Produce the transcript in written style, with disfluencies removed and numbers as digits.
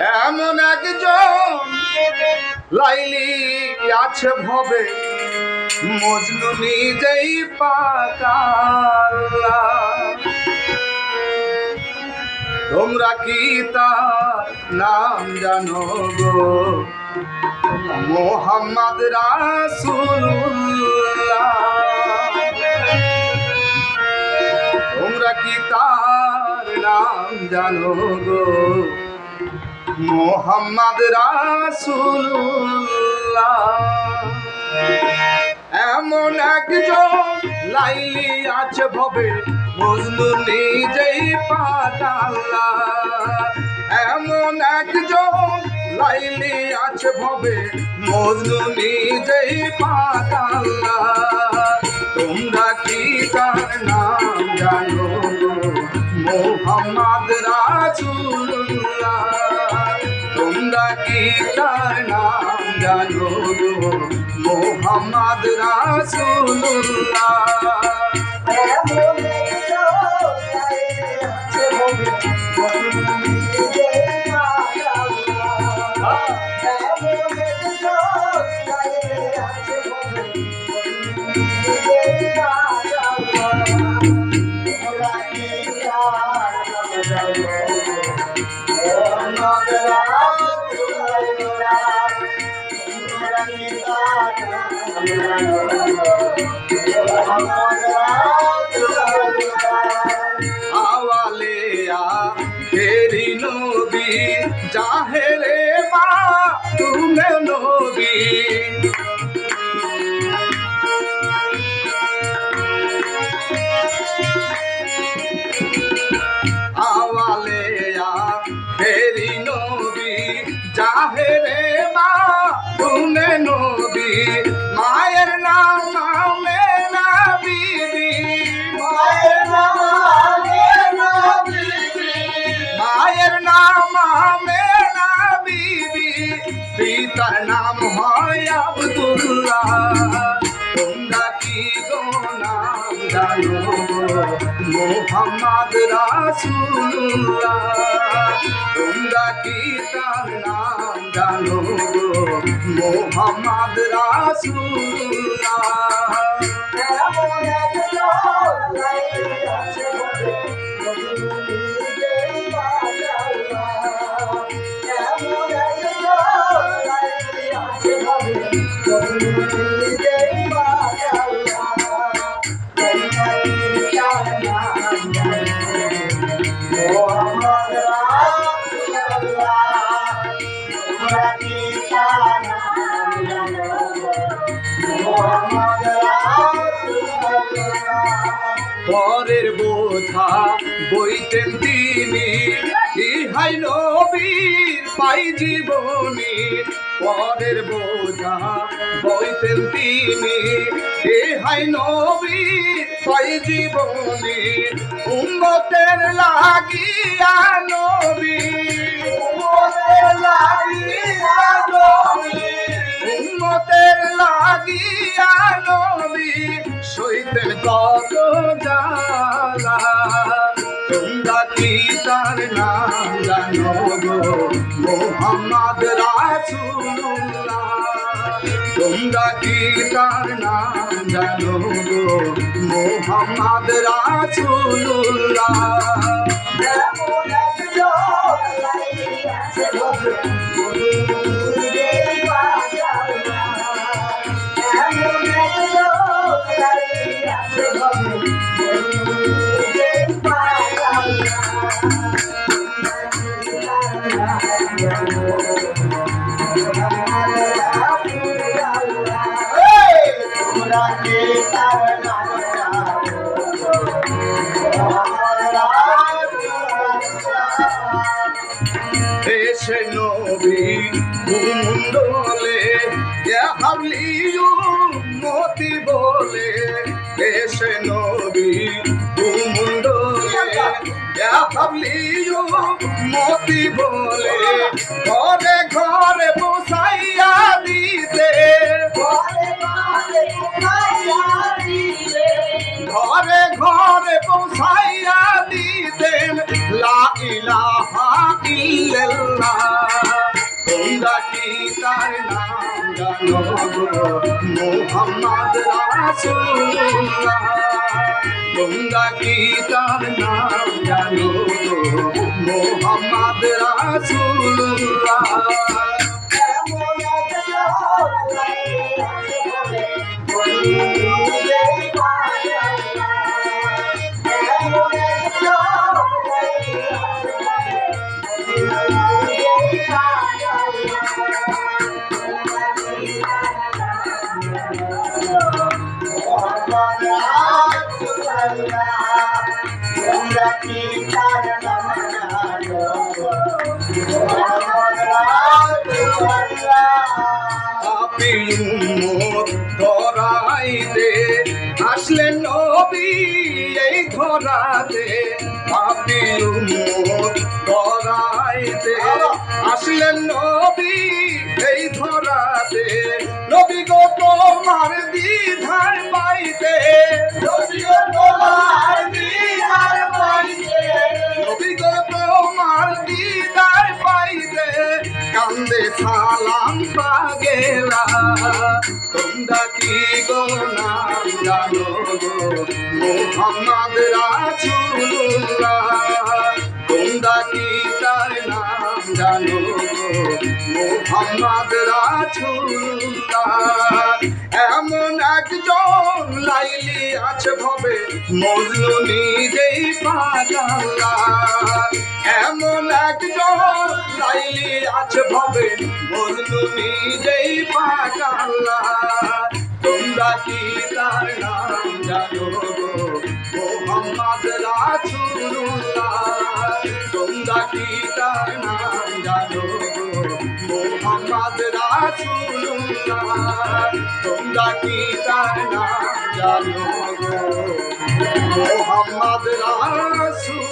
এমন একজন লাইলি আছে ভবে মজনু নিজেই পাকাল্লা। তোমরা কি তার নাম জানো গো? মোহাম্মদ রাসূলুল্লাহ। তোমরা কি তার নাম জানো গো? মোহাম্মদ রাসূলুল্লাহ। এমন একজন লাইলি আছে ভবে মজনু নিজেই পাকাল্লা। এমন একজন লাইলি আছে ভবে মজনু নিজেই পাকাল্লা। তোমরা কি তার নাম জানো গো? মোহাম্মদ রাসূলুল্লাহ। তোমরা কি তার নাম জানো গো? মোহাম্মদ রাসূলুল্লাহ। আওয়ালিয়া ফেরি নবী জাহেরে মা তুমি নবী। আওয়ালিয়া ফেরি নবী জাহেরে মা তুমি নবী। মায়ের নাম আমেনা বিবি। মায়ের নাম আমেনা বিবি। মায়ের নাম আমেনা বিবি। পিতার নাম হয় আব্দুল্লাহ। তোমরা কি গো নাম জানো গো? মোহাম্মদ রাসূলুল্লাহ। তোমরা কি তার নাম জানো গো? মোহাম্মদ রাসূলুল্লাহ। পরের বোঝা বইতেন তিনি, ইহাই নবীর পাই জীবনী। পরের বোঝা বইতেন তিনি, ইহাই নবীর পাই জীবনী। উম্মতের লাগিয়া নবী, উম্মতের লাগিয়া নবী, উম্মতের লাগিয়া নবী সইতেন কত জ্বালা। তোমরা কি তার নাম জানো গো? মোহাম্মদ রাসূলুল্লাহ। তোমরা কি তার নাম জানো গো? মোহাম্মদ রাসূলুল্লাহ। এসে নবী মুন্ডলে হাবলিউ মতি বলে। এসে নবী মুন্ডলে হাবলিউ মতি বলে। ঘরে ঘরে বসাইয়া দিতে, ঘরে ঘরে বসাইয়া দিতেন লা ইলাহা ইল্লাল্লাহ। জানো গো মোহাম্মদ রাসূলুল্লাহ তোমরা কি তার নাম জানো গো মোহাম্মদ রাসূলুল্লাহ পাপী উম্মত ধরাইতে আসলেন নবী এই ধরাতে পাপী উম্মত ধরাইতে আসলেন নবী এই ধরাতে নবী গো তোমার দ্বিধার পাইতে নবী গো তোমার দ্বিধার পাইতে নবী গো তোমার দ্বিধার পাইতে কান্দে সালাম পাগেলা তোমরা কি গো নাম জানো গো মোহাম্মদ রাসূলুল্লাহ তোমরা কি তার নাম জানো গো মোহাম্মদ রাসূলুল্লাহ এমন একজন লাইলি আছে ভবে মজনু নিজেই পাগলা এমন একজন লাইলি আছে ভবে মজনু নিজেই পাগলা তোমরা কি তার নাম জানো গো মোহাম্মদ রাসূলুল্লাহ তোমরা কি তার নাম জানো গো মোহাম্মদ রাসূলুল্লাহ তোমরা কি তার নাম জানো গো মোহাম্মদ রাসূলুল্লাহ